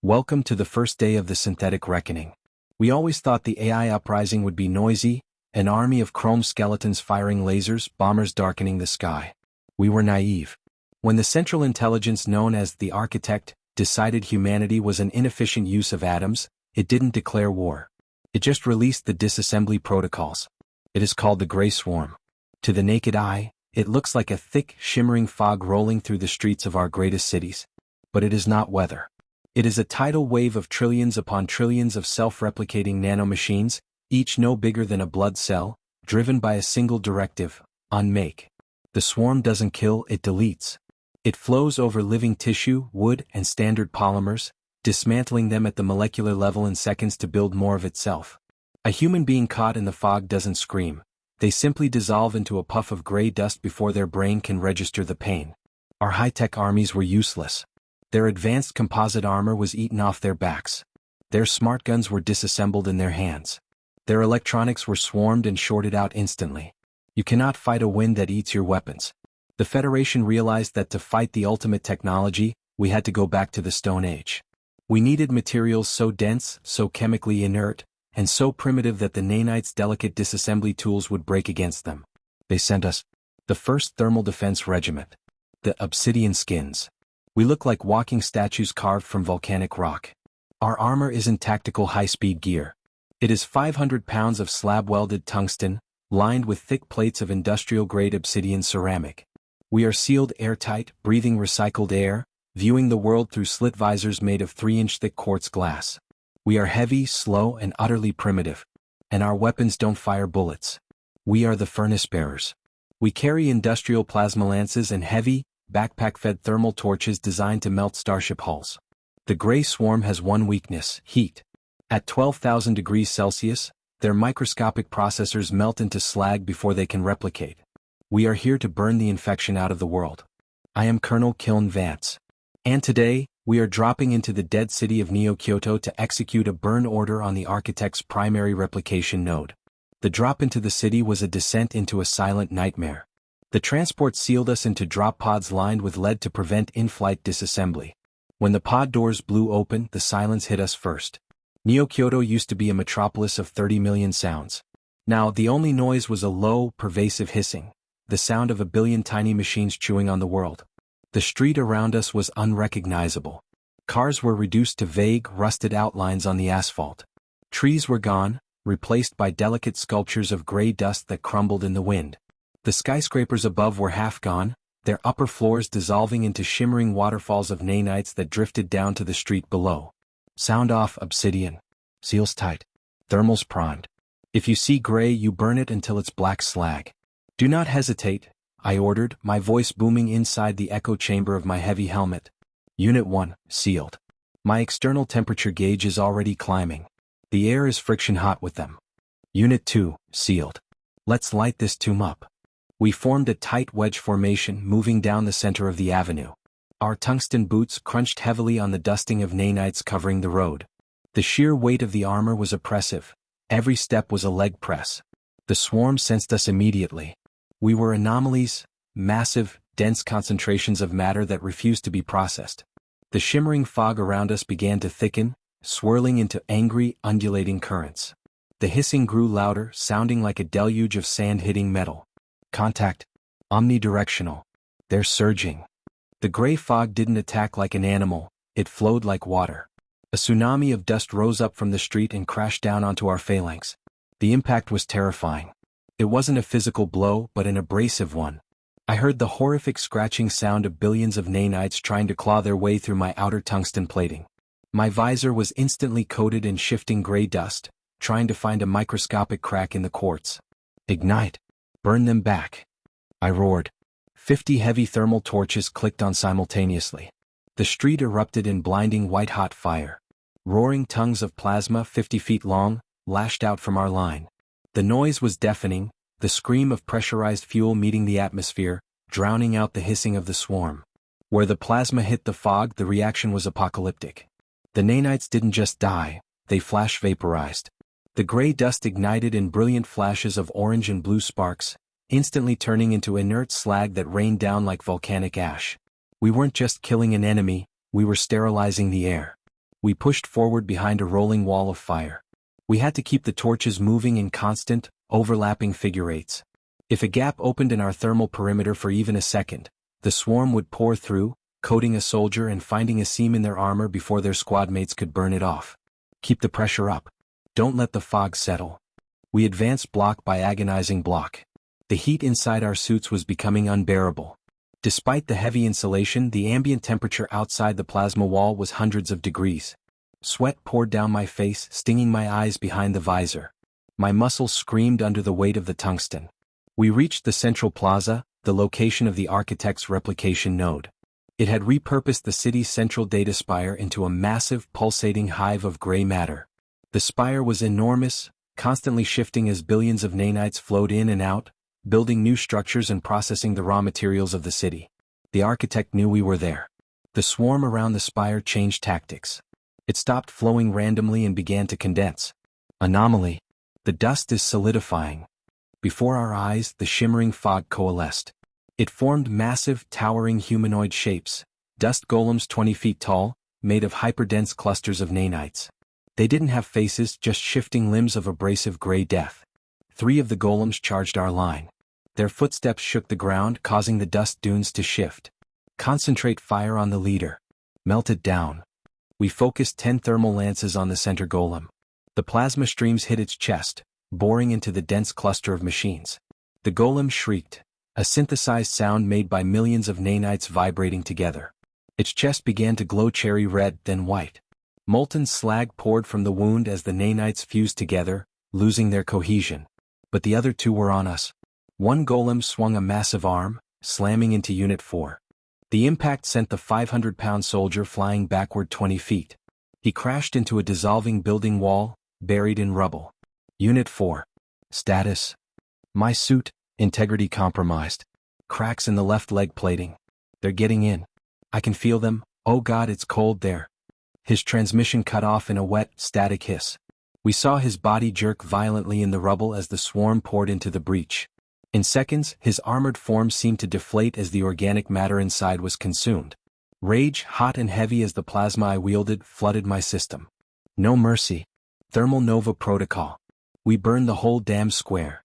Welcome to the first day of the synthetic reckoning. We always thought the AI uprising would be noisy, an army of chrome skeletons firing lasers, bombers darkening the sky. We were naive. When the Central Intelligence known as the Architect decided humanity was an inefficient use of atoms, it didn't declare war. It just released the disassembly protocols. It is called the Gray Swarm. To the naked eye, it looks like a thick, shimmering fog rolling through the streets of our greatest cities. But it is not weather. It is a tidal wave of trillions upon trillions of self-replicating nanomachines, each no bigger than a blood cell, driven by a single directive: unmake. The swarm doesn't kill, it deletes. It flows over living tissue, wood, and standard polymers, dismantling them at the molecular level in seconds to build more of itself. A human being caught in the fog doesn't scream. They simply dissolve into a puff of gray dust before their brain can register the pain. Our high-tech armies were useless. Their advanced composite armor was eaten off their backs. Their smart guns were disassembled in their hands. Their electronics were swarmed and shorted out instantly. You cannot fight a wind that eats your weapons. The Federation realized that to fight the ultimate technology, we had to go back to the Stone Age. We needed materials so dense, so chemically inert, and so primitive that the Nanites' delicate disassembly tools would break against them. They sent us the first Thermal Defense Regiment, the Obsidian-Skins. We look like walking statues carved from volcanic rock. Our armor isn't tactical high-speed gear. It is 500 pounds of slab-welded tungsten, lined with thick plates of industrial-grade obsidian ceramic. We are sealed airtight, breathing recycled air, viewing the world through slit visors made of 3-inch thick quartz glass. We are heavy, slow, and utterly primitive. And our weapons don't fire bullets. We are the furnace bearers. We carry industrial plasma lances and heavy, backpack-fed thermal torches designed to melt starship hulls. The Gray Swarm has one weakness: heat. At 12,000 degrees Celsius, their microscopic processors melt into slag before they can replicate. We are here to burn the infection out of the world. I am Colonel Kiln Vance. And today, we are dropping into the dead city of Neo-Kyoto to execute a burn order on the Architect's primary replication node. The drop into the city was a descent into a silent nightmare. The transport sealed us into drop pods lined with lead to prevent in-flight disassembly. When the pod doors blew open, the silence hit us first. Neo-Kyoto used to be a metropolis of 30 million sounds. Now, the only noise was a low, pervasive hissing, the sound of a billion tiny machines chewing on the world. The street around us was unrecognizable. Cars were reduced to vague, rusted outlines on the asphalt. Trees were gone, replaced by delicate sculptures of gray dust that crumbled in the wind. The skyscrapers above were half gone, their upper floors dissolving into shimmering waterfalls of nanites that drifted down to the street below. Sound off, Obsidian. Seals tight. Thermals primed. If you see gray, you burn it until it's black slag. Do not hesitate, I ordered, my voice booming inside the echo chamber of my heavy helmet. Unit 1, sealed. My external temperature gauge is already climbing. The air is friction hot with them. Unit 2, sealed. Let's light this tomb up. We formed a tight wedge formation moving down the center of the avenue. Our tungsten boots crunched heavily on the dusting of nanites covering the road. The sheer weight of the armor was oppressive. Every step was a leg press. The swarm sensed us immediately. We were anomalies, massive, dense concentrations of matter that refused to be processed. The shimmering fog around us began to thicken, swirling into angry, undulating currents. The hissing grew louder, sounding like a deluge of sand hitting metal. Contact. Omnidirectional. They're surging. The gray fog didn't attack like an animal, it flowed like water. A tsunami of dust rose up from the street and crashed down onto our phalanx. The impact was terrifying. It wasn't a physical blow, but an abrasive one. I heard the horrific scratching sound of billions of nanites trying to claw their way through my outer tungsten plating. My visor was instantly coated in shifting gray dust, trying to find a microscopic crack in the quartz. Ignite. Burn them back. I roared. 50 heavy thermal torches clicked on simultaneously. The street erupted in blinding white-hot fire. Roaring tongues of plasma 50 feet long lashed out from our line. The noise was deafening, the scream of pressurized fuel meeting the atmosphere, drowning out the hissing of the swarm. Where the plasma hit the fog, the reaction was apocalyptic. The nanites didn't just die, they flash vaporized. The gray dust ignited in brilliant flashes of orange and blue sparks, instantly turning into inert slag that rained down like volcanic ash. We weren't just killing an enemy, we were sterilizing the air. We pushed forward behind a rolling wall of fire. We had to keep the torches moving in constant, overlapping figure eights. If a gap opened in our thermal perimeter for even a second, the swarm would pour through, coating a soldier and finding a seam in their armor before their squad mates could burn it off. Keep the pressure up. Don't let the fog settle. We advanced block by agonizing block. The heat inside our suits was becoming unbearable. Despite the heavy insulation, the ambient temperature outside the plasma wall was hundreds of degrees. Sweat poured down my face, stinging my eyes behind the visor. My muscles screamed under the weight of the tungsten. We reached the central plaza, the location of the architect's replication node. It had repurposed the city's central data spire into a massive, pulsating hive of gray matter. The spire was enormous, constantly shifting as billions of nanites flowed in and out, building new structures and processing the raw materials of the city. The architect knew we were there. The swarm around the spire changed tactics. It stopped flowing randomly and began to condense. Anomaly. The dust is solidifying. Before our eyes, the shimmering fog coalesced. It formed massive, towering humanoid shapes, dust golems 20 feet tall, made of hyperdense clusters of nanites. They didn't have faces, just shifting limbs of abrasive gray death. 3 of the golems charged our line. Their footsteps shook the ground, causing the dust dunes to shift. Concentrate fire on the leader. Melt it down. We focused 10 thermal lances on the center golem. The plasma streams hit its chest, boring into the dense cluster of machines. The golem shrieked, a synthesized sound made by millions of nanites vibrating together. Its chest began to glow cherry red, then white. Molten slag poured from the wound as the nanites fused together, losing their cohesion. But the other 2 were on us. One golem swung a massive arm, slamming into Unit 4. The impact sent the 500-pound soldier flying backward 20 feet. He crashed into a dissolving building wall, buried in rubble. Unit 4. Status. My suit, integrity compromised. Cracks in the left leg plating. They're getting in. I can feel them. Oh God, it's cold there. His transmission cut off in a wet, static hiss. We saw his body jerk violently in the rubble as the swarm poured into the breach. In seconds, his armored form seemed to deflate as the organic matter inside was consumed. Rage, hot and heavy as the plasma I wielded, flooded my system. No mercy. Thermal Nova Protocol. We burned the whole damn square.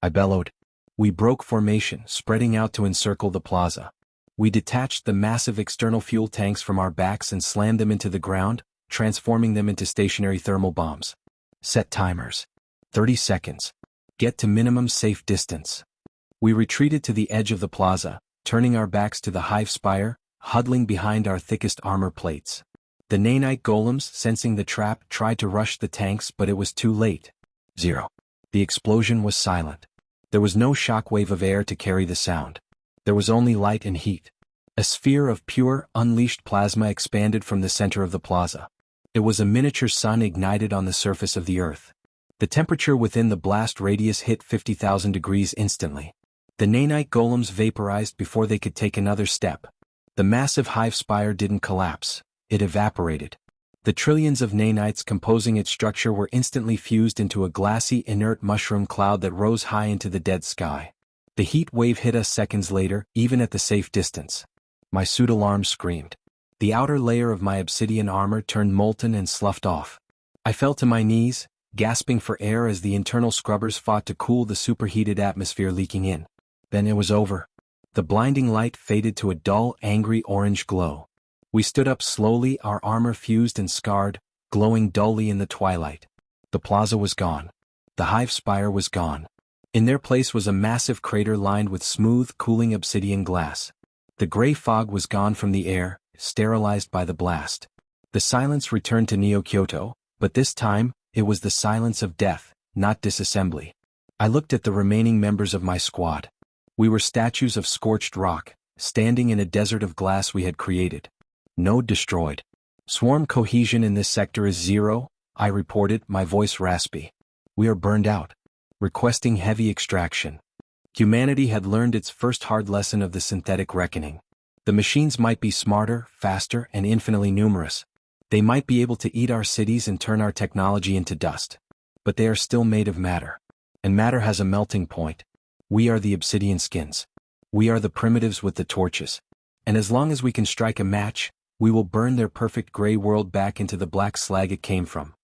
I bellowed. We broke formation, spreading out to encircle the plaza. We detached the massive external fuel tanks from our backs and slammed them into the ground, transforming them into stationary thermal bombs. Set timers. 30 seconds. Get to minimum safe distance. We retreated to the edge of the plaza, turning our backs to the hive spire, huddling behind our thickest armor plates. The nanite golems, sensing the trap, tried to rush the tanks, but it was too late. 0. The explosion was silent. There was no shockwave of air to carry the sound. There was only light and heat. A sphere of pure, unleashed plasma expanded from the center of the plaza. It was a miniature sun ignited on the surface of the Earth. The temperature within the blast radius hit 50,000 degrees instantly. The nanite golems vaporized before they could take another step. The massive hive spire didn't collapse. It evaporated. The trillions of nanites composing its structure were instantly fused into a glassy, inert mushroom cloud that rose high into the dead sky. The heat wave hit us seconds later, even at the safe distance. My suit alarm screamed. The outer layer of my obsidian armor turned molten and sloughed off. I fell to my knees, gasping for air as the internal scrubbers fought to cool the superheated atmosphere leaking in. Then it was over. The blinding light faded to a dull, angry orange glow. We stood up slowly, our armor fused and scarred, glowing dully in the twilight. The plaza was gone. The hive spire was gone. In their place was a massive crater lined with smooth, cooling obsidian glass. The gray fog was gone from the air, sterilized by the blast. The silence returned to Neo-Kyoto, but this time, it was the silence of death, not disassembly. I looked at the remaining members of my squad. We were statues of scorched rock, standing in a desert of glass we had created. Node destroyed. Swarm cohesion in this sector is 0, I reported, my voice raspy. We are burned out. Requesting heavy extraction. Humanity had learned its first hard lesson of the synthetic reckoning. The machines might be smarter, faster, and infinitely numerous. They might be able to eat our cities and turn our technology into dust. But they are still made of matter. And matter has a melting point. We are the obsidian skins. We are the primitives with the torches. And as long as we can strike a match, We will burn their perfect gray world back into the black slag it came from.